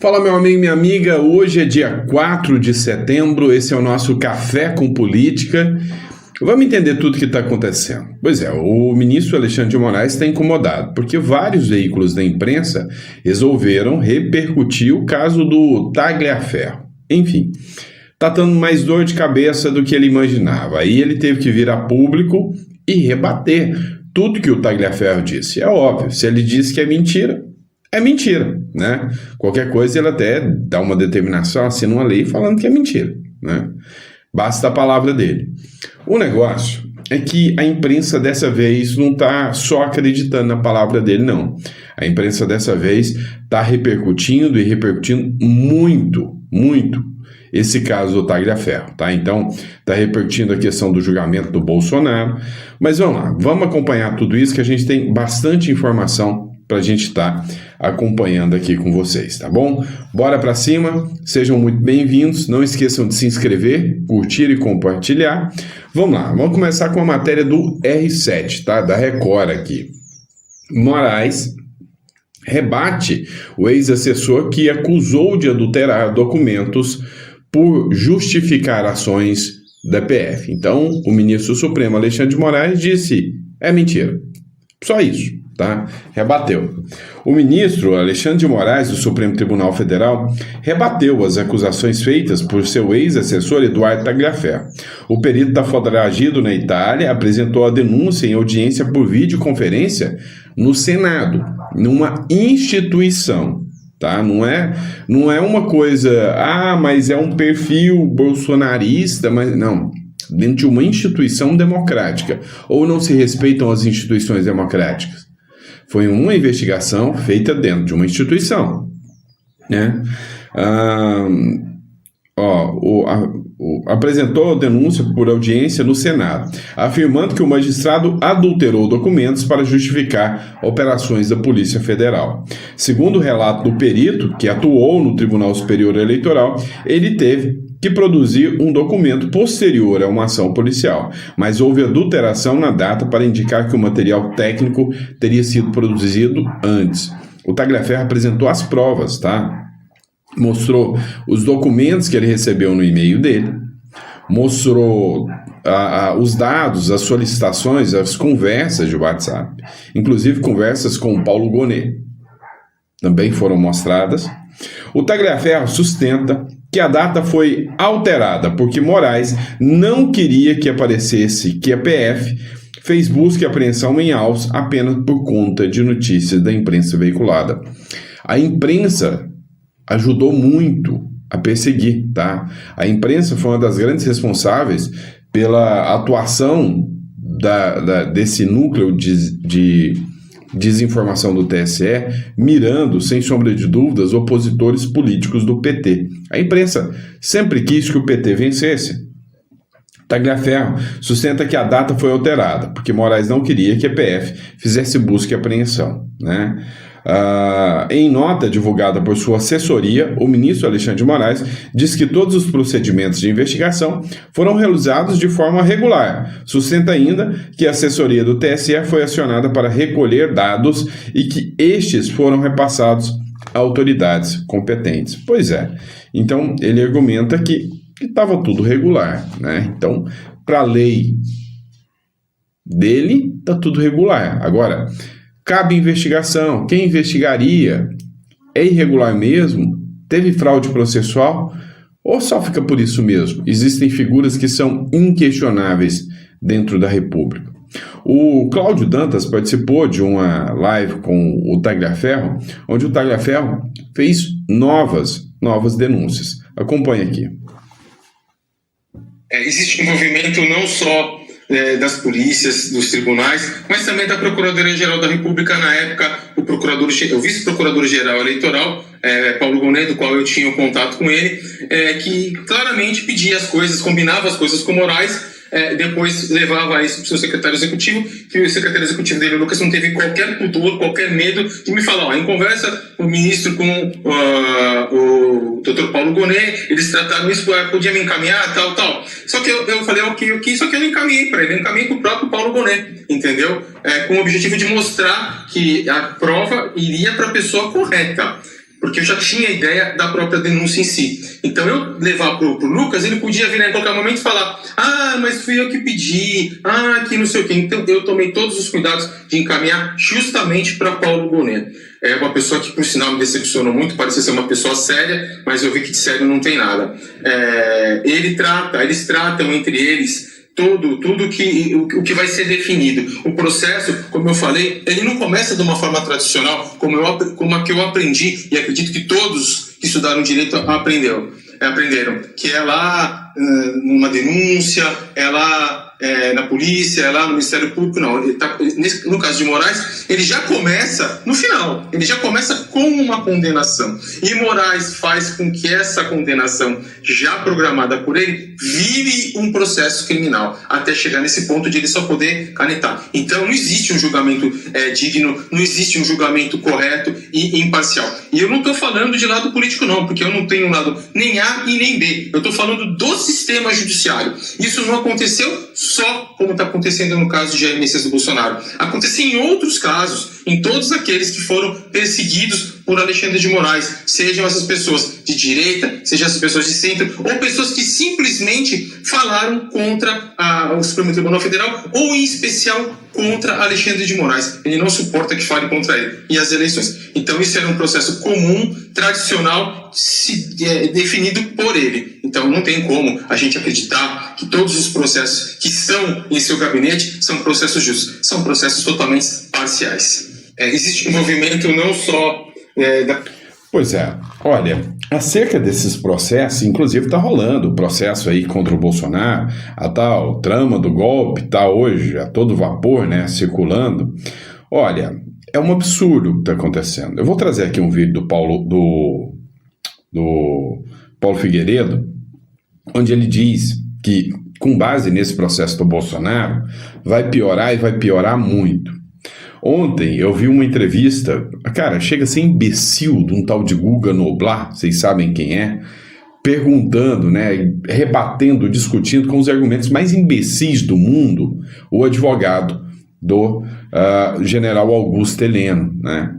Fala, meu amigo e minha amiga, hoje é dia 4 de setembro, esse é o nosso Café com Política. Vamos entender tudo o que está acontecendo. Pois é, o ministro Alexandre de Moraes está incomodado, porque vários veículos da imprensa resolveram repercutir o caso do Tagliaferro. Enfim, está dando mais dor de cabeça do que ele imaginava. Aí ele teve que vir a público e rebater tudo que o Tagliaferro disse. É óbvio, se ele disse que é mentira, né? Qualquer coisa ele até dá uma determinação, assina uma lei falando que é mentira, né? Basta a palavra dele. O negócio é que a imprensa dessa vez não está só acreditando na palavra dele, não. A imprensa dessa vez está repercutindo muito esse caso do Tagliaferro, tá? Então, está repercutindo a questão do julgamento do Bolsonaro. Mas vamos lá, vamos acompanhar tudo isso que a gente tem bastante informação para a gente estar acompanhando aqui com vocês, tá bom? Bora para cima, sejam muito bem-vindos, não esqueçam de se inscrever, curtir e compartilhar. Vamos lá, vamos começar com a matéria do R7, tá? Da Record aqui. Moraes rebate o ex-assessor que acusou de adulterar documentos por justificar ações da PF. Então, o ministro Supremo Alexandre de Moraes disse, é mentira, só isso. Tá? Rebateu. O ministro Alexandre de Moraes, do Supremo Tribunal Federal, rebateu as acusações feitas por seu ex-assessor Eduardo Tagliaferro. O perito da foragido na Itália apresentou a denúncia em audiência por videoconferência no Senado, numa instituição. Tá? Não é uma coisa, mas é um perfil bolsonarista, mas não. Dentro de uma instituição democrática. Ou não se respeitam as instituições democráticas? Foi uma investigação feita dentro de uma instituição, né? Apresentou a denúncia por audiência no Senado, afirmando que o magistrado adulterou documentos para justificar operações da Polícia Federal. Segundo o relato do perito, que atuou no Tribunal Superior Eleitoral, ele teve que produzir um documento posterior a uma ação policial, mas houve adulteração na data para indicar que o material técnico teria sido produzido antes. O Tagliaferro apresentou as provas, tá? Mostrou os documentos que ele recebeu no e-mail dele, mostrou os dados, as solicitações, as conversas de WhatsApp, inclusive conversas com o Paulo Gonet, também foram mostradas. O Tagliaferro sustenta que a data foi alterada porque Moraes não queria que aparecesse que a PF fez busca e apreensão em autos apenas por conta de notícias da imprensa veiculada. A imprensa ajudou muito a perseguir, tá? A imprensa foi uma das grandes responsáveis pela atuação desse núcleo de desinformação do TSE, mirando, sem sombra de dúvidas, opositores políticos do PT. A imprensa sempre quis que o PT vencesse. Tagliaferro sustenta que a data foi alterada, porque Moraes não queria que a PF fizesse busca e apreensão, né? Em nota divulgada por sua assessoria, o ministro Alexandre de Moraes diz que todos os procedimentos de investigação foram realizados de forma regular. Sustenta ainda que a assessoria do TSE foi acionada para recolher dados e que estes foram repassados a autoridades competentes. Pois é, então ele argumenta que estava tudo regular, né? Então, para a lei dele, está tudo regular. Agora, cabe investigação. Quem investigaria? É irregular mesmo? Teve fraude processual? Ou só fica por isso mesmo? Existem figuras que são inquestionáveis dentro da República. O Cláudio Dantas participou de uma live com o Tagliaferro, onde o Tagliaferro fez novas denúncias. Acompanhe aqui. Existe envolvimento não só das polícias, dos tribunais, mas também da Procuradoria-Geral da República na época, o vice-procurador-geral eleitoral, Paulo Gonet, do qual eu tinha um contato com ele, que claramente pedia as coisas, combinava as coisas com Moraes, depois levava isso para o seu secretário executivo, que o secretário executivo dele, Lucas, não teve qualquer pudor, qualquer medo de me falar, em conversa, o ministro com o Dr. Paulo Gonet, eles trataram isso, podia me encaminhar, tal. Só que eu falei, ok, só que eu não encaminhei para ele, eu encaminhei para o próprio Paulo Gonet, entendeu? Com o objetivo de mostrar que a prova iria para a pessoa correta. porque eu já tinha a ideia da própria denúncia em si. Então, eu levar pro Lucas, ele podia vir em qualquer momento e falar: mas fui eu que pedi, que não sei o quê. Então, eu tomei todos os cuidados de encaminhar justamente para Paulo Gonet. É uma pessoa que, por sinal, me decepcionou muito, parecia ser uma pessoa séria, mas eu vi que de sério não tem nada. Eles tratam entre eles tudo o que vai ser definido. O processo, como eu falei, ele não começa de uma forma tradicional, como a que eu aprendi, e acredito que todos que estudaram direito aprenderam, que é lá numa denúncia, é lá na polícia, é lá no Ministério Público. Não, no caso de Moraes, ele já começa no final, ele já começa com uma condenação, e Moraes faz com que essa condenação já programada por ele vire um processo criminal, até chegar nesse ponto de ele só poder canetar. Então não existe um julgamento digno, não existe um julgamento correto e imparcial. E eu não estou falando de lado político não, porque eu não tenho lado nem A e nem B, eu estou falando do sistema judiciário. Isso não aconteceu só como está acontecendo no caso de Jair Messias do Bolsonaro. Aconteceu em outros casos, em todos aqueles que foram perseguidos por Alexandre de Moraes, sejam essas pessoas de direita, sejam essas pessoas de centro, ou pessoas que simplesmente falaram contra o Supremo Tribunal Federal, ou em especial contra Alexandre de Moraes. Ele não suporta que fale contra ele e as eleições. Então isso era um processo comum, tradicional, definido por ele. Então não tem como a gente acreditar que todos os processos que estão em seu gabinete são processos justos. São processos totalmente parciais. Existe um envolvimento não só Pois é, olha, acerca desses processos, inclusive está rolando o processo aí contra o Bolsonaro, a tal trama do golpe está hoje a todo vapor, né, circulando. Olha, é um absurdo o que está acontecendo. Eu vou trazer aqui um vídeo do Paulo Figueiredo, onde ele diz que, com base nesse processo do Bolsonaro, vai piorar e vai piorar muito. Ontem eu vi uma entrevista, cara, chega a ser imbecil, de um tal de Guga Noblar, vocês sabem quem é, perguntando, né, rebatendo, discutindo com os argumentos mais imbecis do mundo, o advogado do general Augusto Heleno, né?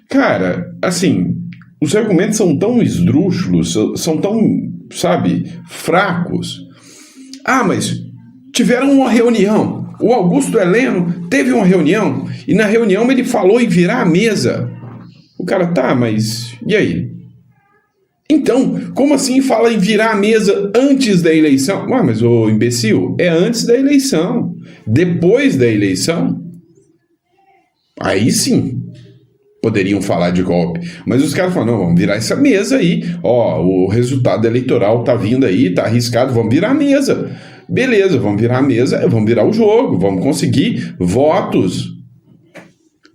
Cara, assim, os argumentos são tão esdrúxulos, são tão, sabe, fracos. Mas tiveram uma reunião. O Augusto Heleno teve uma reunião e na reunião ele falou em virar a mesa. O cara, mas e aí? Então, como assim fala em virar a mesa antes da eleição? Mas ô imbecil, é antes da eleição. Depois da eleição, aí sim poderiam falar de golpe. Mas os caras falam, não, vamos virar essa mesa aí. O resultado eleitoral tá vindo aí, tá arriscado, vamos virar a mesa. Beleza, vamos virar a mesa, vamos virar o jogo, vamos conseguir votos.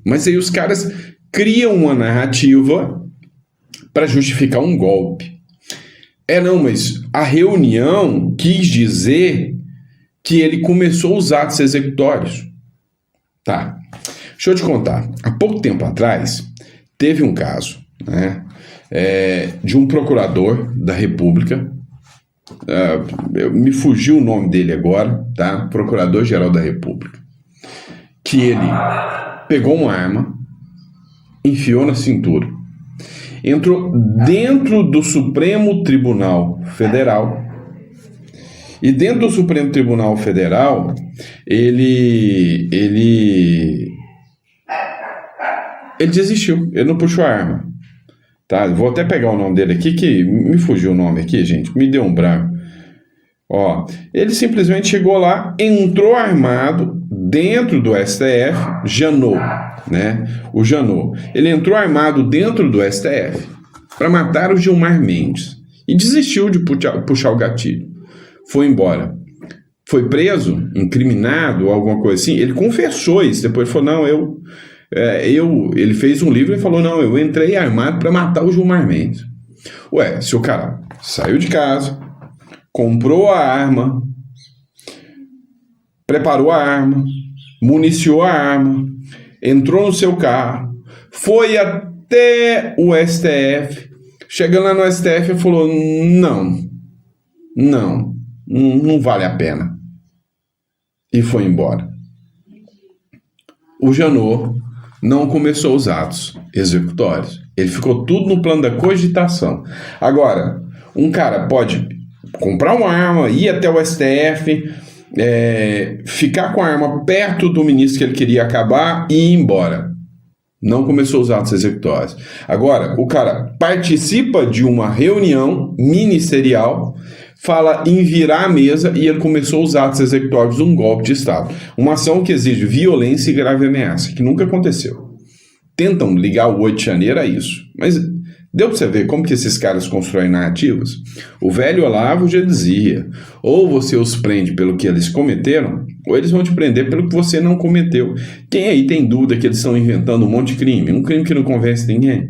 Mas aí os caras criam uma narrativa para justificar um golpe. Mas a reunião quis dizer que ele começou os atos executórios. Tá. Deixa eu te contar. Há pouco tempo atrás, teve um caso, né, de um procurador da República. Me fugiu o nome dele agora, tá? Procurador-Geral da República, que ele pegou uma arma, enfiou na cintura, entrou dentro do Supremo Tribunal Federal, e dentro do Supremo Tribunal Federal ele desistiu, ele não puxou a arma. Tá, vou até pegar o nome dele aqui, que me fugiu o nome aqui, gente, me deu um branco. Ele simplesmente chegou lá, entrou armado dentro do STF, Janot, né? O Janot. Ele entrou armado dentro do STF para matar o Gilmar Mendes e desistiu de puxar o gatilho. Foi embora. Foi preso, incriminado, alguma coisa assim. Ele confessou isso, depois falou, não, ele fez um livro e falou, não, eu entrei armado para matar o Gilmar Mendes. Se o cara saiu de casa, comprou a arma, preparou a arma, municiou a arma, entrou no seu carro, foi até o STF, chegando lá no STF e falou, não vale a pena. E foi embora. O Janot não começou os atos executórios. Ele ficou tudo no plano da cogitação. Agora, um cara pode comprar uma arma, ir até o STF, ficar com a arma perto do ministro que ele queria acabar e ir embora. Não começou os atos executórios. Agora, o cara participa de uma reunião ministerial, fala em virar a mesa e ele começou os atos executórios de um golpe de Estado. Uma ação que exige violência e grave ameaça, que nunca aconteceu. Tentam ligar o 8 de janeiro a isso. Mas deu para você ver como que esses caras constroem narrativas? O velho Olavo já dizia, ou você os prende pelo que eles cometeram, ou eles vão te prender pelo que você não cometeu. Quem aí tem dúvida que eles estão inventando um monte de crime? Um crime que não convence ninguém.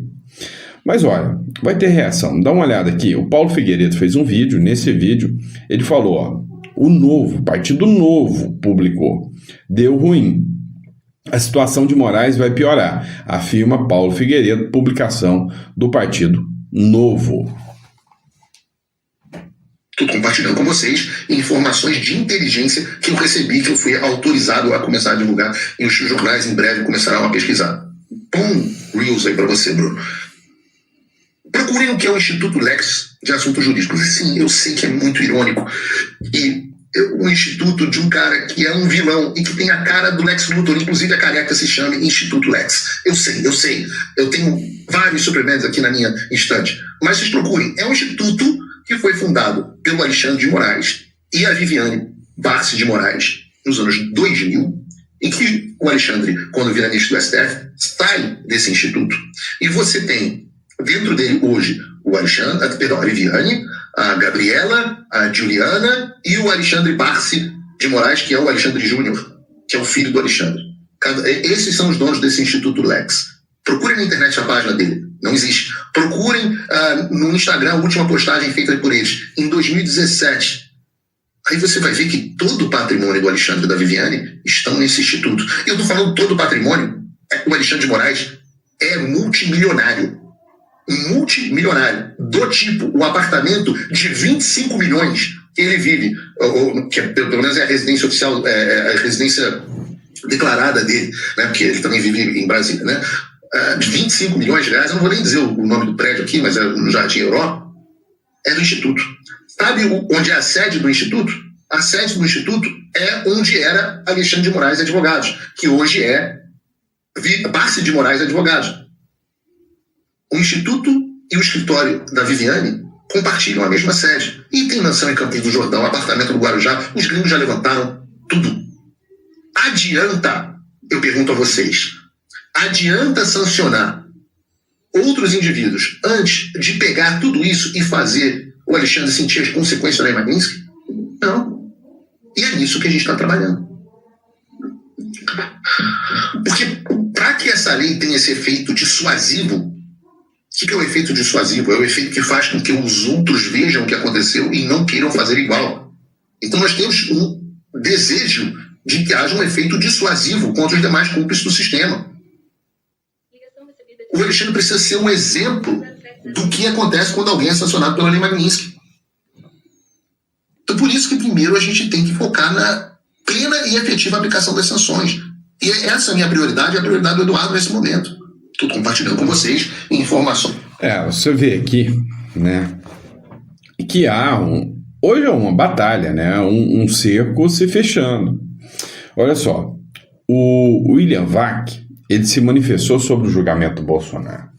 Mas olha, vai ter reação. Dá uma olhada aqui. O Paulo Figueiredo fez um vídeo. Nesse vídeo, ele falou, o Partido Novo publicou. Deu ruim. A situação de Moraes vai piorar, afirma Paulo Figueiredo, publicação do Partido Novo. Estou compartilhando com vocês informações de inteligência que eu recebi, que eu fui autorizado a começar a divulgar e os jornais em breve começarão a pesquisar. Reels aí para você, Bruno. Procurem o que é o Instituto Lex de Assuntos Jurídicos. Sim, eu sei que é muito irônico. E um instituto de um cara que é um vilão e que tem a cara do Lex Luthor, inclusive a careca se chama Instituto Lex. Eu sei. Eu tenho vários suplementos aqui na minha estante. Mas vocês procurem. É um instituto que foi fundado pelo Alexandre de Moraes e a Viviane Barsi de Moraes nos anos 2000, em que o Alexandre, quando vira ministro do STF, sai desse instituto. E você tem dentro dele hoje a Viviane, a Gabriela, a Juliana e o Alexandre Barsi de Moraes, que é o Alexandre Júnior, que é o filho do Alexandre. Esses são os donos desse Instituto Lex. Procurem na internet a página dele. Não existe. Procurem no Instagram a última postagem feita por eles, em 2017. Aí você vai ver que todo o patrimônio do Alexandre e da Viviane estão nesse instituto. E eu estou falando todo o patrimônio. O Alexandre de Moraes é multimilionário. Do tipo, o apartamento de 25 milhões que ele vive, que pelo menos é a residência oficial, é a residência declarada dele, né? Porque ele também vive em Brasília, né? De 25 milhões de reais, eu não vou nem dizer o nome do prédio aqui, mas é no Jardim Europa, é do Instituto. Sabe onde é a sede do Instituto? A sede do Instituto é onde era Alexandre de Moraes Advogados, que hoje é Barsi de Moraes Advogados. O Instituto e o escritório da Viviane compartilham a mesma sede. E tem mansão em Campos do Jordão, apartamento no Guarujá, os gringos já levantaram tudo. Adianta, eu pergunto a vocês, adianta sancionar outros indivíduos antes de pegar tudo isso e fazer o Alexandre sentir as consequências da Lei Magnitsky? Não. E é nisso que a gente está trabalhando. Porque para que essa lei tenha esse efeito dissuasivo, o que é o efeito dissuasivo? É o efeito que faz com que os outros vejam o que aconteceu e não queiram fazer igual. Então nós temos um desejo de que haja um efeito dissuasivo contra os demais cúmplices do sistema. O Alexandre precisa ser um exemplo do que acontece quando alguém é sancionado pela Lei Magnitsky. Então por isso que primeiro a gente tem que focar na plena e efetiva aplicação das sanções. E essa é a minha prioridade, é a prioridade do Eduardo nesse momento. Estou compartilhando com vocês informações. Você vê aqui, né, que hoje é uma batalha, né, um cerco se fechando. Olha só, o William Vac, ele se manifestou sobre o julgamento do Bolsonaro.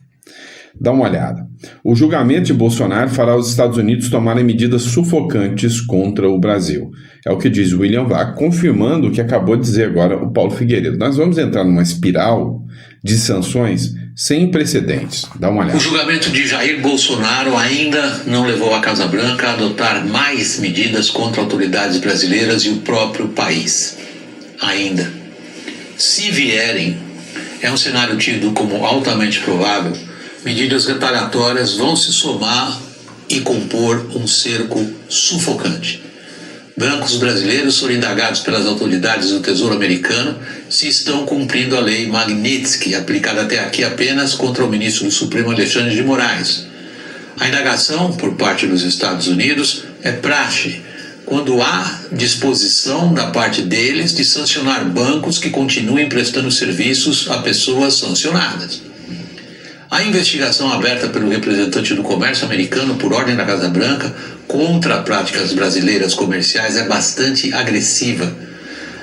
Dá uma olhada. O julgamento de Bolsonaro fará os Estados Unidos tomarem medidas sufocantes contra o Brasil. É o que diz William Vac, confirmando o que acabou de dizer agora o Paulo Figueiredo. Nós vamos entrar numa espiral de sanções sem precedentes. Dá uma olhada. O julgamento de Jair Bolsonaro ainda não levou a Casa Branca a adotar mais medidas contra autoridades brasileiras e o próprio país. Ainda. Se vierem, é um cenário tido como altamente provável, medidas retaliatórias vão se somar e compor um cerco sufocante. Bancos brasileiros foram indagados pelas autoridades do Tesouro Americano se estão cumprindo a lei Magnitsky, aplicada até aqui apenas contra o ministro do Supremo Alexandre de Moraes. A indagação, por parte dos Estados Unidos, é praxe, quando há disposição da parte deles de sancionar bancos que continuem prestando serviços a pessoas sancionadas. A investigação aberta pelo representante do comércio americano por ordem da Casa Branca contra práticas brasileiras comerciais é bastante agressiva.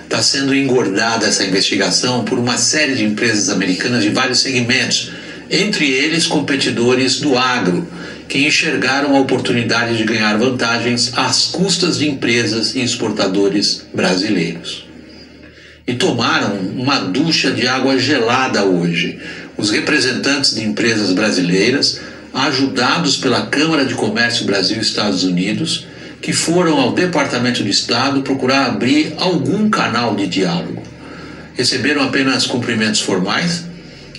Está sendo engordada essa investigação por uma série de empresas americanas de vários segmentos, entre eles competidores do agro, que enxergaram a oportunidade de ganhar vantagens às custas de empresas e exportadores brasileiros. E tomaram uma ducha de água gelada hoje. Os representantes de empresas brasileiras, ajudados pela Câmara de Comércio Brasil-Estados Unidos, que foram ao Departamento de Estado procurar abrir algum canal de diálogo. Receberam apenas cumprimentos formais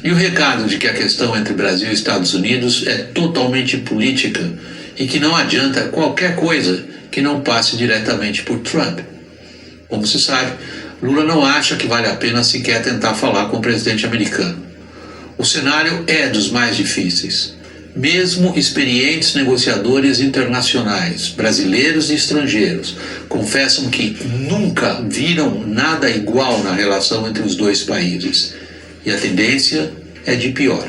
e o recado de que a questão entre Brasil e Estados Unidos é totalmente política e que não adianta qualquer coisa que não passe diretamente por Trump. Como se sabe, Lula não acha que vale a pena sequer tentar falar com o presidente americano. O cenário é dos mais difíceis. Mesmo experientes negociadores internacionais, brasileiros e estrangeiros, confessam que nunca viram nada igual na relação entre os dois países. E a tendência é de pior.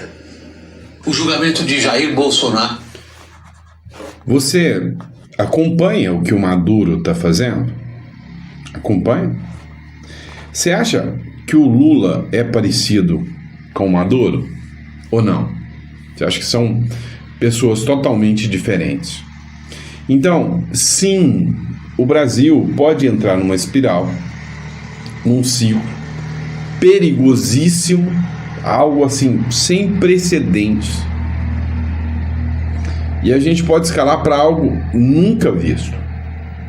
O julgamento de Jair Bolsonaro... Você acompanha o que o Maduro está fazendo? Acompanha? Você acha que o Lula é parecido com o Maduro? Ou não? Você acha que são pessoas totalmente diferentes? Então, sim, o Brasil pode entrar numa espiral, num ciclo perigosíssimo, algo assim, sem precedentes. E a gente pode escalar para algo nunca visto.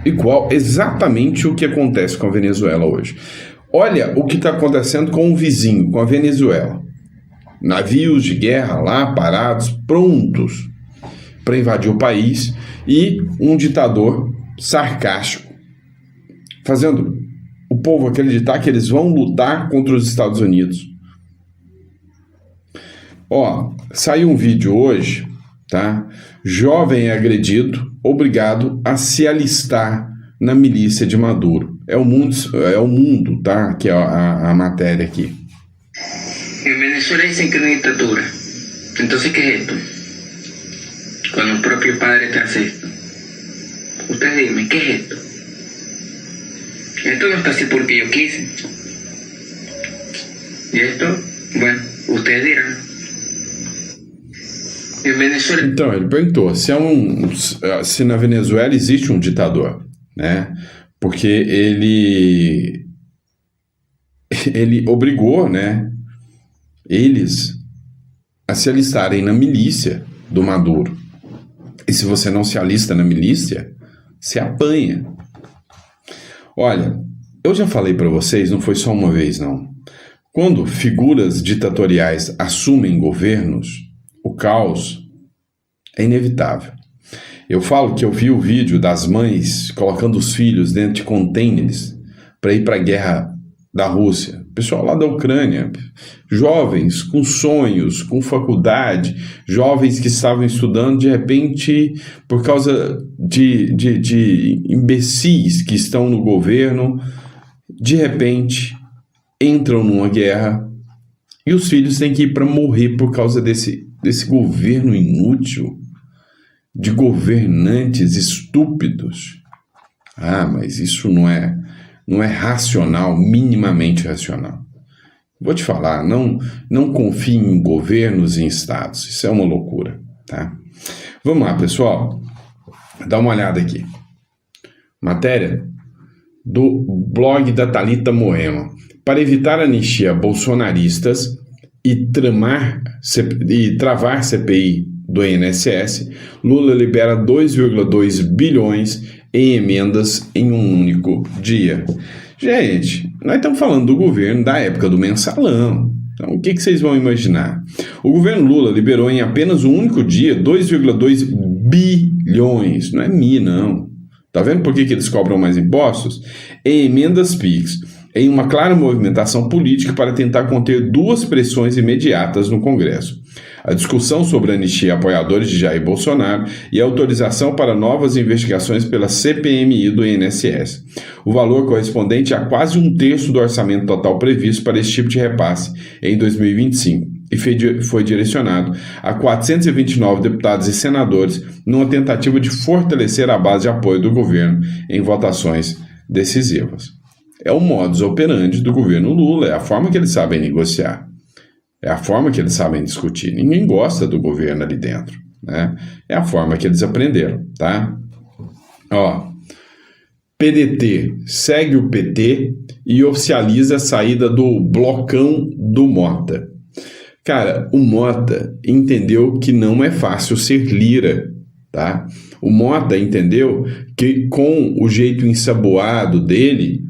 Igual exatamente o que acontece com a Venezuela hoje. Olha o que está acontecendo com o vizinho, com a Venezuela. Navios de guerra lá parados, prontos para invadir o país, e um ditador sarcástico, fazendo o povo acreditar que eles vão lutar contra os Estados Unidos. Saiu um vídeo hoje, tá? Jovem é agredido, obrigado a se alistar na milícia de Maduro. É o mundo, tá? Que é a matéria aqui. En Venezuela dicen que no hay dictadura. Entonces, ¿qué es esto? Cuando el propio padre te hace esto. Ustedes díganme, ¿qué es esto? Esto no está así porque yo quise. Y esto, bueno, ustedes dirán. En Venezuela... Então, ele perguntou se na Venezuela existe um ditador, né? Porque ele obrigou, né, eles a se alistarem na milícia do Maduro. E se você não se alista na milícia, se apanha. Olha, eu já falei para vocês, não foi só uma vez não. Quando figuras ditatoriais assumem governos, o caos é inevitável. Eu falo que eu vi o vídeo das mães colocando os filhos dentro de contêineres para ir para a guerra da Rússia, pessoal lá da Ucrânia, jovens com sonhos, com faculdade, jovens que estavam estudando, de repente, por causa de imbecis que estão no governo, de repente entram numa guerra e os filhos têm que ir para morrer por causa desse governo inútil, de governantes estúpidos. Mas isso não é racional, minimamente racional. Vou te falar, não confie em governos e em estados. Isso é uma loucura, tá? Vamos lá, pessoal. Dá uma olhada aqui. Matéria do blog da Thalita Moema. Para evitar anistia a bolsonaristas e travar CPI do INSS, Lula libera 2,2 bilhões em emendas em um único dia. Gente, nós estamos falando do governo da época do mensalão. Então, o que vocês vão imaginar? O governo Lula liberou em apenas um único dia 2,2 bilhões. Não é não. Tá vendo por que eles cobram mais impostos? Em emendas PIX, em uma clara movimentação política para tentar conter duas pressões imediatas no Congresso: a discussão sobre a anistia a apoiadores de Jair Bolsonaro e a autorização para novas investigações pela CPMI do INSS. O valor correspondente a quase um terço do orçamento total previsto para esse tipo de repasse em 2025. e foi direcionado a 429 deputados e senadores numa tentativa de fortalecer a base de apoio do governo em votações decisivas. É o modus operandi do governo Lula, é a forma que eles sabem negociar, é a forma que eles sabem discutir. Ninguém gosta do governo ali dentro, né? É a forma que eles aprenderam, tá? PDT segue o PT e oficializa a saída do blocão do Mota. Cara, o Mota entendeu que não é fácil ser Lira, tá? O Mota entendeu que com o jeito ensaboado dele,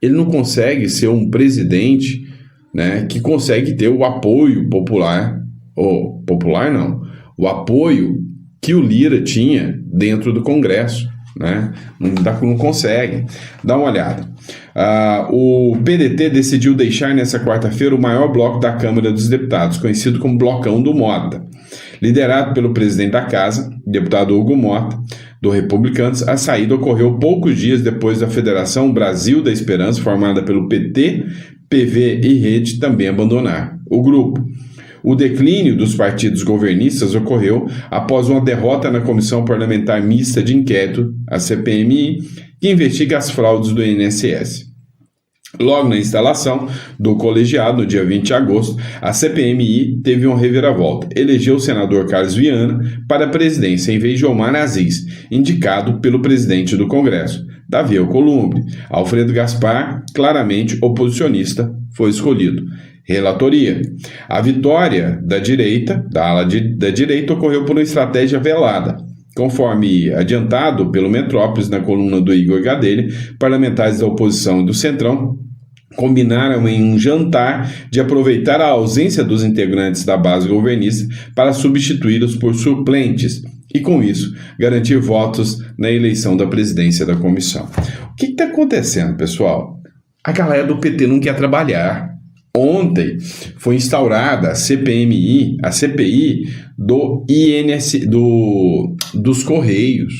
ele não consegue ser um presidente, né, que consegue ter o apoio popular, ou popular não, o apoio que o Lira tinha dentro do Congresso, né? Não consegue. Dá uma olhada. O PDT decidiu deixar nessa quarta-feira o maior bloco da Câmara dos Deputados, conhecido como Blocão do Mota. Liderado pelo presidente da Casa, deputado Hugo Mota, do Republicanos, a saída ocorreu poucos dias depois da Federação Brasil da Esperança, formada pelo PT, PV e Rede, também abandonar o grupo. O declínio dos partidos governistas ocorreu após uma derrota na Comissão Parlamentar Mista de Inquérito, a CPMI, que investiga as fraudes do INSS. Logo na instalação do colegiado, no dia 20 de agosto, a CPMI teve uma reviravolta. Elegeu o senador Carlos Viana para a presidência, em vez de Omar Aziz, indicado pelo presidente do Congresso, Davi Alcolumbre. Alfredo Gaspar, claramente oposicionista, foi escolhido. Relatoria. A vitória da direita, da ala da direita, ocorreu por uma estratégia velada. Conforme adiantado pelo Metrópolis na coluna do Igor Gadelha, parlamentares da oposição e do Centrão combinaram em um jantar de aproveitar a ausência dos integrantes da base governista para substituí-los por suplentes e, com isso, garantir votos na eleição da presidência da comissão. O que está acontecendo, pessoal? A galera do PT não quer trabalhar. Ontem foi instaurada a CPI dos Correios.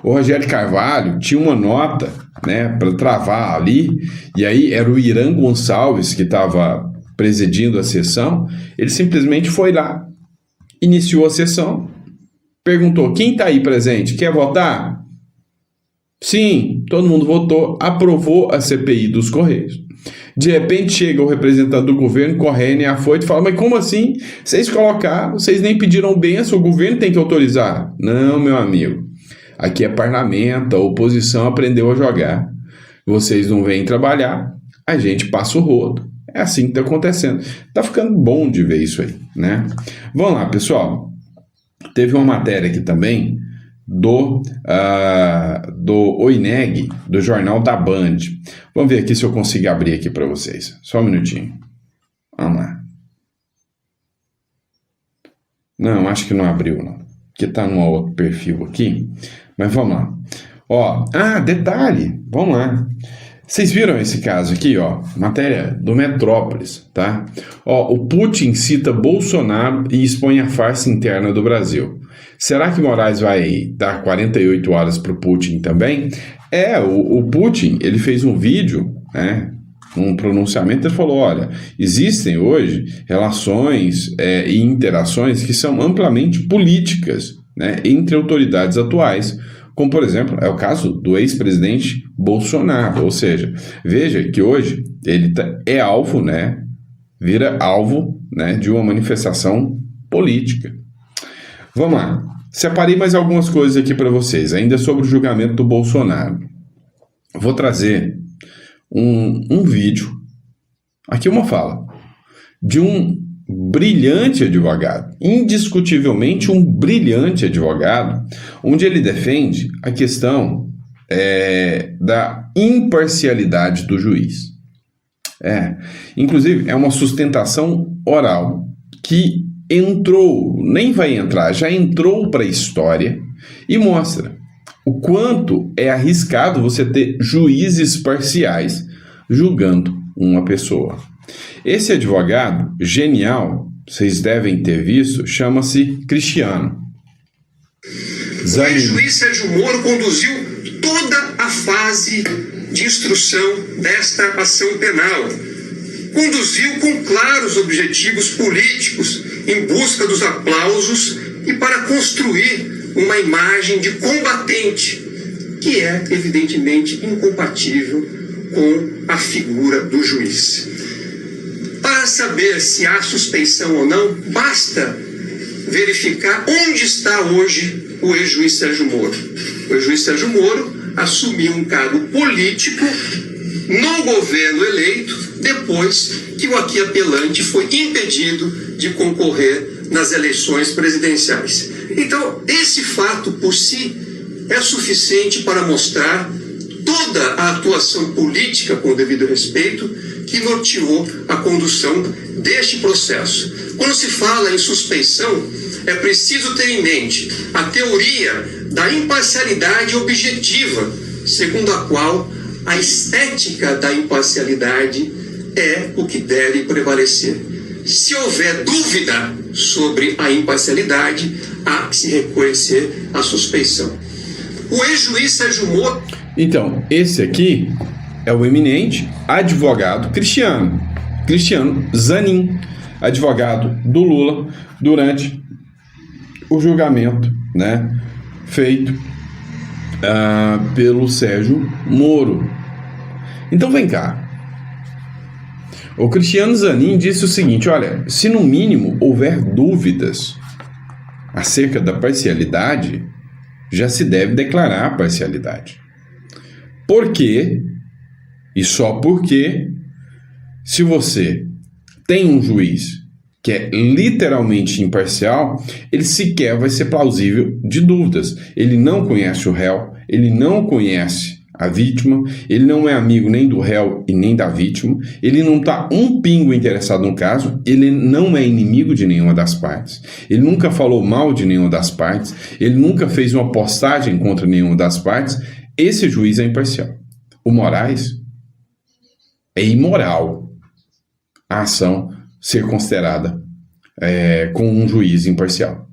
O Rogério Carvalho tinha uma nota, né, para travar ali, e aí era o Irã Gonçalves que estava presidindo a sessão. Ele simplesmente foi lá, iniciou a sessão, perguntou: quem está aí presente? Quer votar? Sim, todo mundo votou, aprovou a CPI dos Correios. De repente chega o representante do governo, correndo e afoito, e fala: mas como assim? Vocês colocaram, vocês nem pediram benção, o governo tem que autorizar. Não, meu amigo, aqui é parlamento, a oposição aprendeu a jogar. Vocês não vêm trabalhar, a gente passa o rodo. É assim que está acontecendo. Está ficando bom de ver isso aí, né? Vamos lá, pessoal. Teve uma matéria aqui também do OINEG, do jornal da Band. Vamos ver aqui se eu consigo abrir aqui para vocês. Só um minutinho. Vamos lá. Não, acho que não abriu, não. Porque está num outro perfil aqui. Mas vamos lá. Detalhe. Vamos lá. Vocês viram esse caso aqui, ó? Matéria do Metrópolis, tá? O Putin cita Bolsonaro e expõe a farsa interna do Brasil. Será que Moraes vai dar 48 horas para o Putin também? O Putin, ele fez um vídeo, né, um pronunciamento, ele falou: olha, existem hoje relações e interações que são amplamente políticas, né, entre autoridades atuais, como, por exemplo, é o caso do ex-presidente Bolsonaro. Ou seja, veja que hoje ele é alvo, né, vira alvo, né, de uma manifestação política. Vamos lá. Separei mais algumas coisas aqui para vocês, ainda sobre o julgamento do Bolsonaro. Vou trazer um vídeo, aqui uma fala, de um brilhante advogado, indiscutivelmente um brilhante advogado, onde ele defende a questão da imparcialidade do juiz. Inclusive, é uma sustentação oral que entrou, nem vai entrar, já entrou para a história e mostra o quanto é arriscado você ter juízes parciais julgando uma pessoa. Esse advogado genial, vocês devem ter visto, chama-se Cristiano. O ex-juiz Sérgio Moro conduziu toda a fase de instrução desta ação penal. conduziu com claros objetivos políticos em busca dos aplausos e para construir uma imagem de combatente, que é evidentemente incompatível com a figura do juiz. Para saber se há suspeição ou não, basta verificar onde está hoje o ex-juiz Sérgio Moro. O ex-juiz Sérgio Moro assumiu um cargo político no governo eleito depois que o aqui apelante foi impedido de concorrer nas eleições presidenciais. Então, esse fato por si é suficiente para mostrar toda a atuação política, com o devido respeito, que norteou a condução deste processo. Quando se fala em suspeição, é preciso ter em mente a teoria da imparcialidade objetiva, segundo a qual a estética da imparcialidade é o que deve prevalecer. Se houver dúvida sobre a imparcialidade, há que se reconhecer a suspeição. O ex-juiz Sérgio Moro... Então, esse aqui é o eminente advogado Cristiano Zanin, advogado do Lula, durante o julgamento, né, feito pelo Sérgio Moro. Então vem cá. O Cristiano Zanin disse o seguinte: olha, se no mínimo houver dúvidas acerca da parcialidade, já se deve declarar a parcialidade. Por quê? E só porque, se você tem um juiz que é literalmente imparcial, ele sequer vai ser plausível de dúvidas. Ele não conhece o réu, ele não conhece a vítima, ele não é amigo nem do réu e nem da vítima, ele não está um pingo interessado no caso, ele não é inimigo de nenhuma das partes, ele nunca falou mal de nenhuma das partes, ele nunca fez uma postagem contra nenhuma das partes. Esse juiz é imparcial. O Moraes, é imoral a ação ser considerada com um juiz imparcial.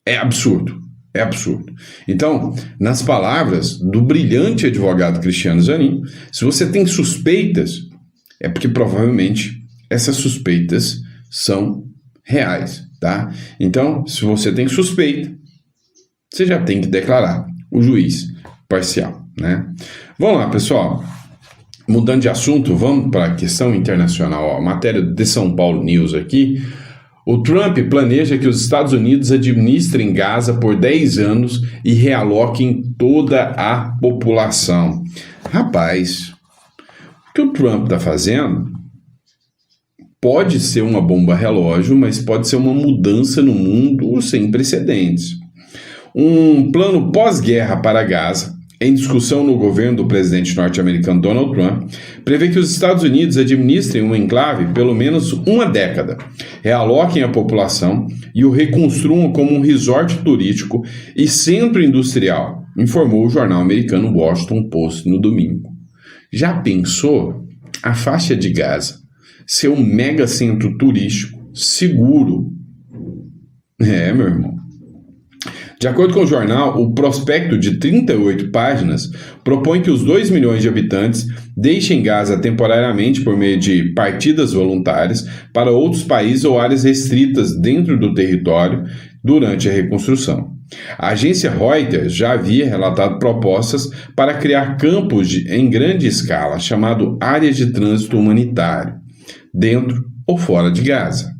É absurdo. É absurdo. Então, nas palavras do brilhante advogado Cristiano Zanin, se você tem suspeitas, é porque provavelmente essas suspeitas são reais, tá? Então, se você tem suspeita, você já tem que declarar o juiz parcial, né? Vamos lá, pessoal. Mudando de assunto, vamos para a questão internacional. Ó, matéria de São Paulo News aqui. O Trump planeja que os Estados Unidos administrem Gaza por 10 anos e realoquem toda a população. Rapaz, o que o Trump está fazendo pode ser uma bomba relógio, mas pode ser uma mudança no mundo sem precedentes. Um plano pós-guerra para Gaza, em discussão no governo do presidente norte-americano Donald Trump, prevê que os Estados Unidos administrem um enclave pelo menos uma década, realoquem a população e o reconstruam como um resort turístico e centro industrial, informou o jornal americano Washington Post no domingo. Já pensou a faixa de Gaza ser um mega centro turístico seguro? É, meu irmão. De acordo com o jornal, o prospecto de 38 páginas propõe que os 2 milhões de habitantes deixem Gaza temporariamente por meio de partidas voluntárias para outros países ou áreas restritas dentro do território durante a reconstrução. A agência Reuters já havia relatado propostas para criar campos em grande escala, chamado áreas de trânsito humanitário, dentro ou fora de Gaza.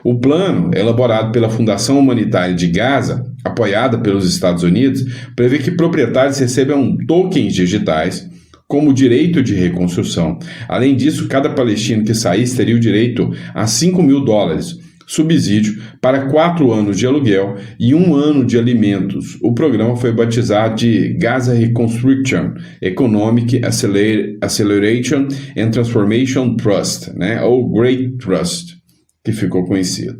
O plano, elaborado pela Fundação Humanitária de Gaza, apoiada pelos Estados Unidos, prevê que proprietários recebam tokens digitais como direito de reconstrução. Além disso, cada palestino que saísse teria o direito a $5.000, subsídio para 4 anos de aluguel e 1 ano de alimentos. O programa foi batizado de Gaza Reconstruction Economic Acceleration and Transformation Trust, né? Ou Great Trust, que ficou conhecido.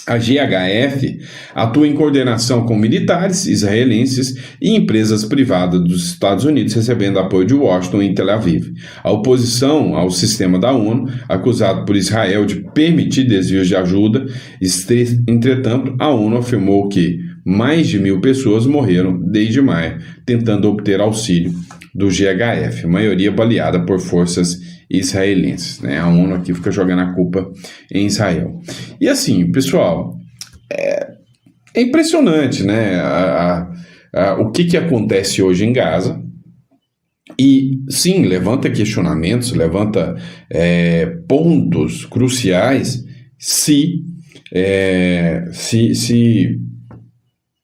A GHF atua em coordenação com militares israelenses e empresas privadas dos Estados Unidos, recebendo apoio de Washington e Tel Aviv. A oposição ao sistema da ONU, acusado por Israel de permitir desvios de ajuda, entretanto, a ONU afirmou que mais de 1.000 pessoas morreram desde maio, tentando obter auxílio do GHF, maioria baleada por forças israelenses, né? A ONU aqui fica jogando a culpa em Israel. E assim, pessoal, é impressionante, né? O que acontece hoje em Gaza. E sim, levanta questionamentos, levanta pontos cruciais se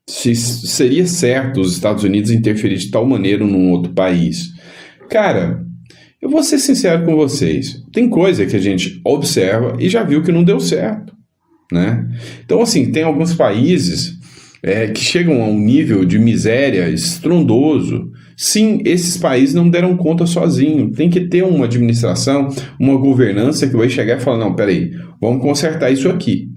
seria certo os Estados Unidos interferir de tal maneira num outro país. Cara, eu vou ser sincero com vocês, tem coisa que a gente observa e já viu que não deu certo, né? Então, assim, tem alguns países que chegam a um nível de miséria estrondoso. Sim, esses países não deram conta sozinhos. Tem que ter uma administração, uma governança que vai chegar e falar, não, peraí, vamos consertar isso aqui,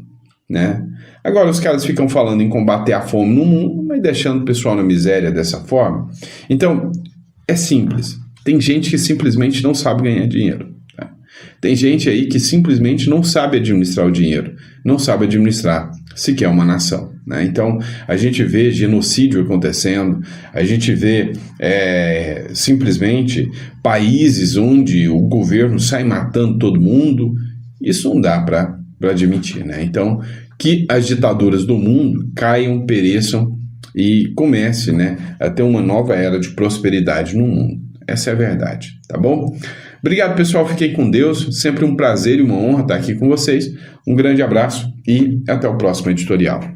né? Agora, os caras ficam falando em combater a fome no mundo, mas deixando o pessoal na miséria dessa forma. Então, é simples. Tem gente que simplesmente não sabe ganhar dinheiro. Tá? Tem gente aí que simplesmente não sabe administrar o dinheiro, não sabe administrar sequer uma nação, né? Então, a gente vê genocídio acontecendo, a gente vê simplesmente países onde o governo sai matando todo mundo. Isso não dá para admitir, né? Então, que as ditaduras do mundo caiam, pereçam e comece, né, a ter uma nova era de prosperidade no mundo. Essa é a verdade, tá bom? Obrigado, pessoal. Fiquem com Deus. Sempre um prazer e uma honra estar aqui com vocês. Um grande abraço e até o próximo editorial.